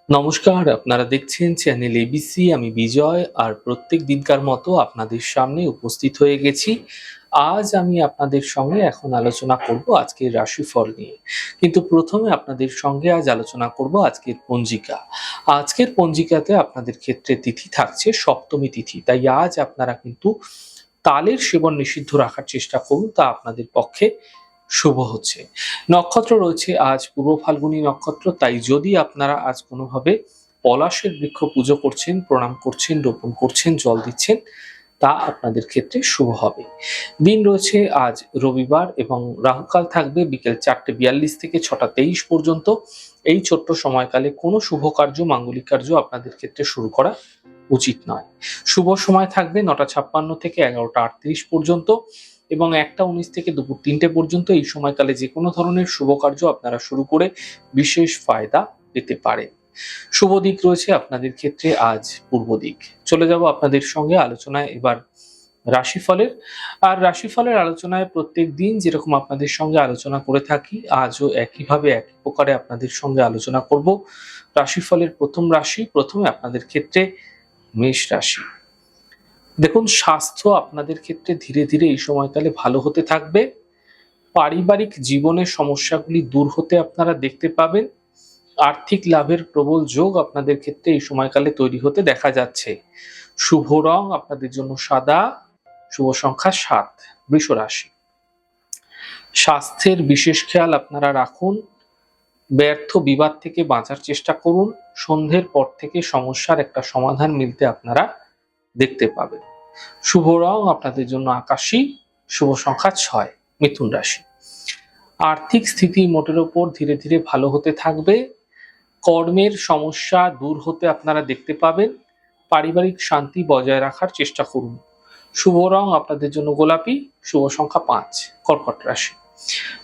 নমস্কার, আপনারা দেখছেন চ্যানেল এবিসি। আমি বিজয়, আর প্রত্যেক দিনকার মতো আপনাদের সামনে উপস্থিত হয়ে গেছি। আজ আমি আপনাদের সঙ্গে এখন আলোচনা করব আজকের রাশিফল নিয়ে। কিন্তু প্রথমে আপনাদের সঙ্গে আজ আলোচনা করব আজকের পঞ্জিকা। আজকের পঞ্জিকাতে আপনাদের ক্ষেত্রে তিথি থাকছে সপ্তমী তিথি। তাই আজ আপনারা কিন্তু তালের সেবন নিষিদ্ধ রাখার চেষ্টা করুন, তা আপনাদের পক্ষে শুভ হচ্ছে। নক্ষত্র রয়েছে আজ পূর্ব ফাল্গুনী নক্ষত্র। তাই যদি আপনারা আজ কোনোভাবে পলাশের বৃক্ষ পুজো করছেন, প্রণাম করছেন, রোপণ করছেন, জল দিচ্ছেন, তা আপনাদের ক্ষেত্রে শুভ হবে। দিন রয়েছে আজ রবিবার এবং রাহুকাল থাকবে বিকেল 4:42 থেকে 6:23 পর্যন্ত। এই ছোট্ট সময়কালে কোনো শুভ কার্য, মাঙ্গলিক কার্য আপনাদের ক্ষেত্রে শুরু করা উচিত নয়। শুভ সময় থাকবে 9:56 থেকে 11:38 পর্যন্ত এবং 1:19 থেকে দুপুর 3টে পর্যন্ত। এই সময়কালে যে কোনো ধরনের শুভ কার্য আপনারা শুরু করে বিশেষ ফায়দা পেতে পারেন। শুভ দিক রয়েছে আপনাদের ক্ষেত্রে আজ পূর্ব দিক। চলে যাব আপনাদের সঙ্গে আলোচনায় এবার রাশিফলের। আর রাশিফলের আলোচনায় প্রত্যেক দিন যেরকম আপনাদের সঙ্গে আলোচনা করে থাকি, আজও একইভাবে একই প্রকারে আপনাদের সঙ্গে আলোচনা করব। রাশিফলের প্রথম রাশি, প্রথমে আপনাদের ক্ষেত্রে মেষ রাশি। দেখুন, স্বাস্থ্য আপনাদের ক্ষেত্রে ধীরে ধীরে এই সময়কালে ভালো হতে থাকবে। পারিবারিক জীবনের সমস্যাগুলি দূর হতে আপনারা দেখতে পাবেন। আর্থিক লাভের প্রবল যোগ আপনাদের ক্ষেত্রে এই সময়কালে তৈরি হতে দেখা যাচ্ছে। শুভ রং আপনাদের জন্য সাদা, শুভ সংখ্যা 7। বৃষ রাশি। স্বাস্থ্যের বিশেষ খেয়াল আপনারা রাখুন। ব্যর্থ বিবাদ থেকে বাঁচার চেষ্টা করুন। সন্ধ্যের পর থেকে সমস্যার একটা সমাধান মিলতে আপনারা দেখতে পাবেন। শুভ রং আপনাদের জন্য আকাশী, শুভ সংখ্যা 6। মিথুন রাশি। আর্থিক স্থিতি মোটের ওপর ধীরে ধীরে ভালো হতে থাকবে। কর্মের সমস্যা দূর হতে আপনারা দেখতে পাবেন। পারিবারিক শান্তি বজায় রাখার চেষ্টা করুন। শুভ রং আপনাদের জন্য গোলাপি, শুভ সংখ্যা 5। কর্কট রাশি।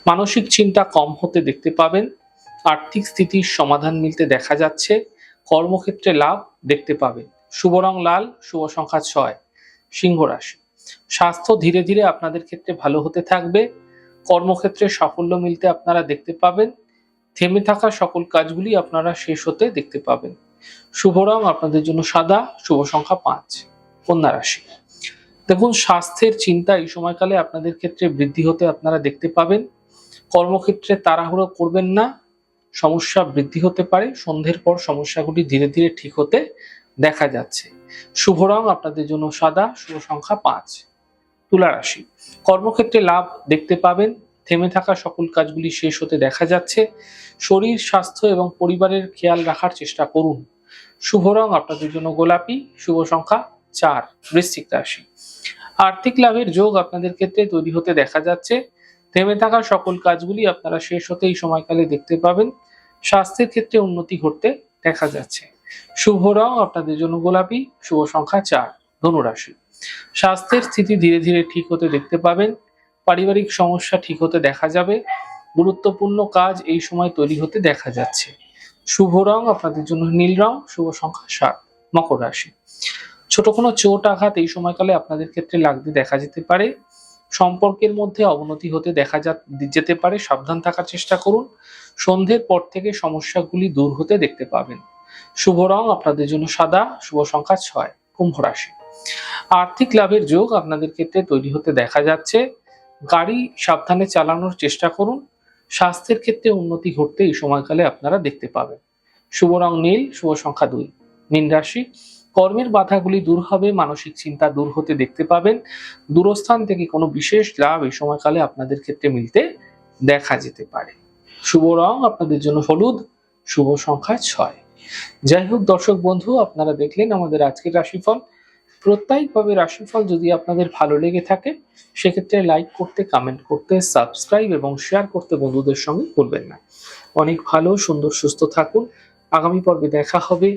মানসিক চিন্তা কম হতে দেখতে পাবেন। আর্থিক স্থিতির সমাধান মিলতে দেখা যাচ্ছে। কর্মক্ষেত্রে লাভ দেখতে পাবেন। শুভ রং লাল, শুভ সংখ্যা 6। সিংহ রাশি। স্বাস্থ্য ধীরে ধীরে আপনাদের ক্ষেত্রে ভালো হতে থাকবে। কর্মক্ষেত্রে সাফল্য মিলতে আপনারা দেখতে পাবেন। থেমে থাকা সকল কাজগুলি আপনারা শেষ হতে দেখতে পাবেন। শুভ রং আপনাদের জন্য সাদা, শুভ সংখ্যা 5। কন্যা রাশি। দেখুন, স্বাস্থ্যের চিন্তা এই সময়কালে আপনাদের ক্ষেত্রে বৃদ্ধি হতে আপনারা দেখতে পাবেন। কর্মক্ষেত্রে তাড়াহুড়ো করবেন না, সমস্যা বৃদ্ধি হতে পারে। সন্ধ্যের পর সমস্যাগুলি ধীরে ধীরে ঠিক হতে দেখা যাচ্ছে। শুভ রং আপনাদের জন্য সাদা, শুভ সংখ্যা 5। তুলা রাশি। কর্মক্ষেত্রে লাভ দেখতে পাবেন। থেমে থাকা সকল কাজগুলি শেষ হতে দেখা যাচ্ছে। শরীর স্বাস্থ্য এবং পরিবারের খেয়াল রাখার চেষ্টা করুন। শুভ রং আপনাদের জন্য গোলাপি, শুভ সংখ্যা 4। বৃশ্চিক রাশি। আর্থিক লাভের যোগ আপনাদের ক্ষেত্রে তৈরি হতে দেখা যাচ্ছে। থেমে থাকা সকল কাজগুলি আপনারা শেষ হতে এই সময়কালে দেখতে পাবেন। স্বাস্থ্যের ক্ষেত্রে উন্নতি ঘটতে দেখা যাচ্ছে। শুভ রং আপনাদের জন্য গোলাপি, শুভ সংখ্যা 4। ধনুরাশি। স্বাস্থ্যের স্থিতি ধীরে ধীরে ঠিক হতে দেখতে পাবেন। পারিবারিক সমস্যা ঠিক হতে দেখা যাবে। গুরুত্বপূর্ণ কাজ এই সময় তৈরি হতে দেখা যাচ্ছে। শুভ রং আপনাদের জন্য নীল রং, শুভ সংখ্যা 7। মকর রাশি। ছোট কোনো চোট আঘাত এই সময়কালে আপনাদের ক্ষেত্রে লাগতে দেখা যেতে পারে। সম্পর্কের মধ্যে অবনতি হতে যেতে পারে, সাবধান থাকার চেষ্টা করুন। সন্ধ্যের পর থেকে সমস্যাগুলি দূর হতে দেখতে পাবেন। শুভ রং আপনাদের জন্য সাদা, শুভ সংখ্যা 6। কুম্ভ রাশি। আর্থিক লাভের যোগ আপনাদের ক্ষেত্রে তৈরি হতে দেখা যাচ্ছে। গাড়ি সাবধানে চালানোর চেষ্টা করুন। স্বাস্থ্যের ক্ষেত্রে উন্নতি ঘটতে এই সময়কালে আপনারা দেখতে পাবেন। শুভ রং নীল, শুভ সংখ্যা 2। মীন রাশি। কর্মের বাধাগুলি দূর হবে, মানসিক চিন্তা দূর হতে দেখতে পাবেন। দূরস্থান থেকে কোনো বিশেষ লাভ এই সময়কালে আপনাদের ক্ষেত্রে মিলতে দেখা যেতে পারে। শুভ রং আপনাদের জন্য হলুদ, শুভ সংখ্যা 6। যাই হোক দর্শক বন্ধু, আপনারা দেখলেন আমাদের আজকের রাশিফল। প্রত্যেকভাবে রাশিফল যদি আপনাদের ভালো লেগে থাকে, সেক্ষেত্রে লাইক করতে, কমেন্ট করতে, সাবস্ক্রাইব এবং শেয়ার করতে বন্ধুদের সঙ্গে ভুলবেন না। অনেক ভালো, সুন্দর, সুস্থ থাকুন। আগামী পর্বে দেখা হবে।